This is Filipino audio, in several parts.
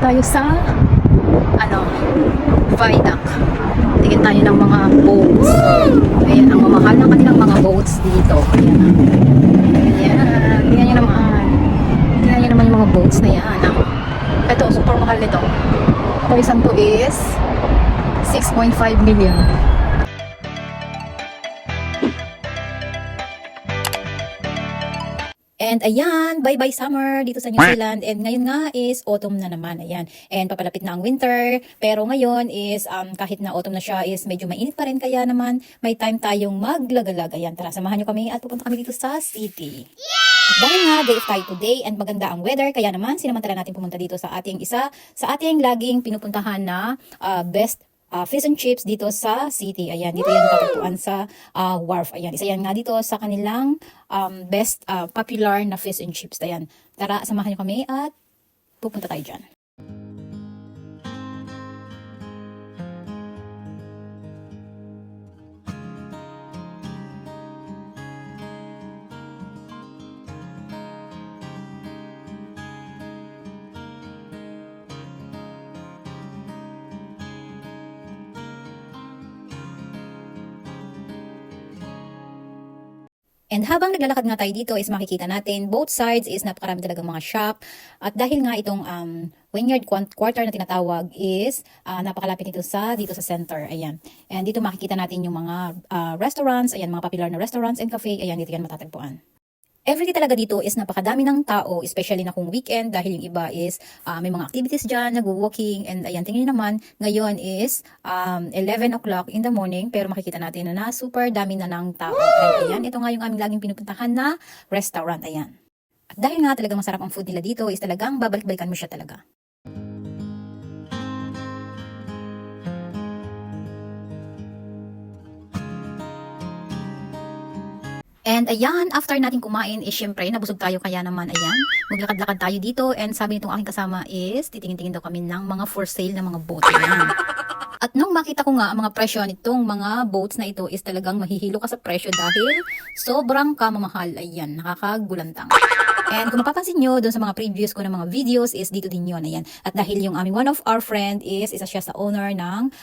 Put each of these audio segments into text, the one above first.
tayo sa ano, viaduct. Tingin tayo ng mga boats. Ayan, ang mamahal ng kanilang mga boats dito. Ayan. Ayan. Tingnan nyo naman. Tingnan nyo naman yung mga boats na yan. Ito, super mahal nito. Ito isang to is 6.5 million. And ayan, bye-bye summer dito sa New Zealand. And ngayon nga is autumn na naman. Ayan. And papalapit na ang winter. Pero ngayon is kahit na autumn na siya is medyo mainit pa rin. Kaya naman may time tayong maglagalag. Ayan, tara samahan nyo kami at pupunta kami dito sa city. At dahil nga day of tayo today and maganda ang weather, kaya naman sinamantala natin pumunta dito sa ating laging pinupuntahan na best fish and chips dito sa city. Ayan, dito yan tatagpuan sa wharf. Ayan, isa yan nga dito sa kanilang best popular na fish and chips. Ayan, tara, samahan nyo kami at pupunta tayo dyan. And habang naglalakad nga tayo dito is makikita natin both sides is napakarami talagang mga shop. At dahil nga itong Wynyard Quarter na tinatawag is napakalapit dito sa center. Ayan. And dito makikita natin yung mga restaurants, ayan, mga popular na restaurants and cafe. Ayan, dito yan matatagpuan. Everyday talaga dito is napakadami ng tao, especially na kung weekend dahil yung iba is may mga activities dyan, nag-walking, and ayan, tingnan nyo naman, ngayon is 11 o'clock in the morning, pero makikita natin na super dami na ng tao. And ayan, ito nga yung aming laging pinupuntahan na restaurant, ayan. At dahil nga talagang masarap ang food nila dito is talagang babalik-balikan mo siya talaga. And ayan, after natin kumain, is syempre, nabusog tayo kaya naman, ayan, maglakad-lakad tayo dito. And sabi nitong aking kasama is, titingin-tingin daw kami ng mga for sale na mga boat. Ayan. At nung makita ko nga ang mga presyo nitong mga boats na ito is talagang mahihilo ka sa presyo dahil sobrang kamamahal. Ayan, nakakagulantang. And kung mapapansin nyo, doon sa mga previous ko ng mga videos is dito din yun, ayan. At dahil yung aming one of our friend is isa siya sa owner ng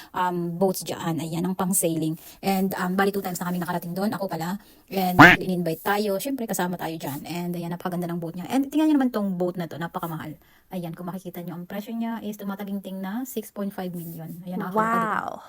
boats dyan, ayan, ng pang sailing. And bali 2 times na kami nakarating doon, ako pala. And in-invite tayo, syempre kasama tayo dyan. And ayan, napakaganda ng boat niya. And tingnan nyo naman tong boat na to, napakamahal. Ayan, kung makikita nyo, ang presyo niya is tumataginting na 6.5 million. Ayan, wow!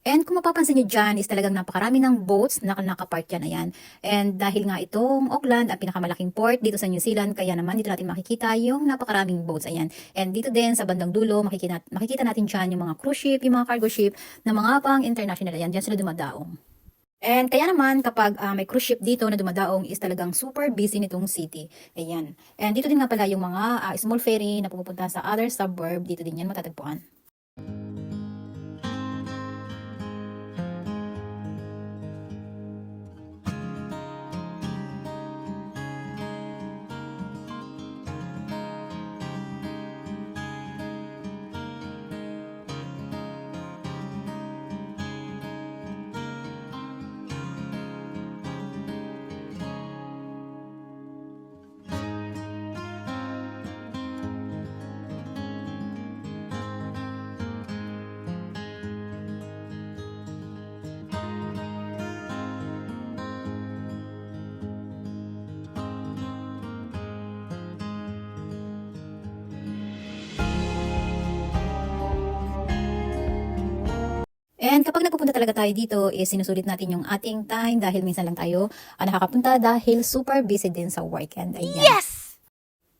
And kung mapapansin nyo dyan is talagang napakarami ng boats na nakapark yan, ayan. And dahil nga itong Auckland ang pinakamalaking port dito sa New Zealand, kaya naman dito natin makikita yung napakaraming boats, ayan. And dito din sa bandang dulo, makikita natin dyan yung mga cruise ship, yung mga cargo ship na mga pang international, ayan. Dyan sila dumadaong. And kaya naman kapag may cruise ship dito na dumadaong is talagang super busy nitong city. Ayan. And dito din nga pala yung mga small ferry na pupunta sa other suburb, dito din yan matatagpuan. And kapag nagpupunta talaga tayo dito, is sinusulit natin yung ating time dahil minsan lang tayo nakakapunta dahil super busy din sa work. And ayan. Yes!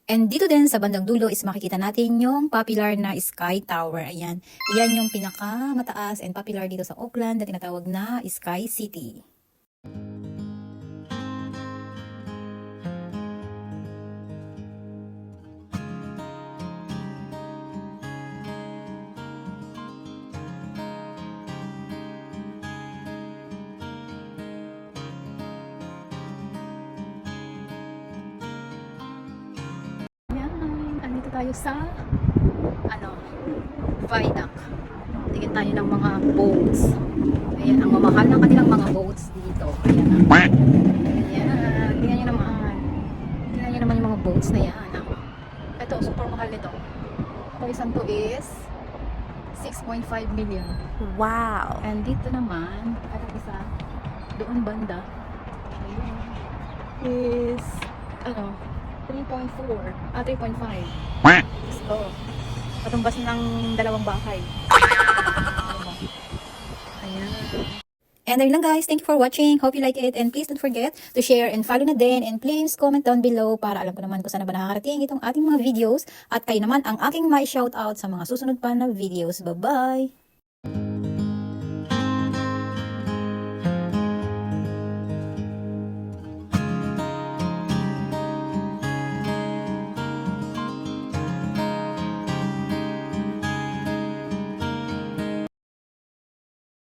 And dito din sa bandang dulo is makikita natin yung popular na Sky Tower. Ayan. Iyan yung pinakamataas and popular dito sa Auckland na tinatawag na Sky City. tayo sa viaduct. Tingin tayo ng mga boats. Ayan, ang mamahal ng kanilang mga boats dito. Ayan. Ayan, tingnan nyo naman. Tingnan nyo naman yung mga boats na yan. Ito, super mahal nito. Ito isang to is 6.5 million. Wow. And dito naman, at isa, doon banda, ayun, is, 3.5. So, katumbas ng dalawang bahay. Ayan. And ayun lang guys, thank you for watching. Hope you like it. And please don't forget to share and follow na din. And please comment down below para alam ko naman kung saan na ba nakakarating itong ating mga videos. At kayo naman ang aking ma-shoutout sa mga susunod pa na videos. Bye-bye!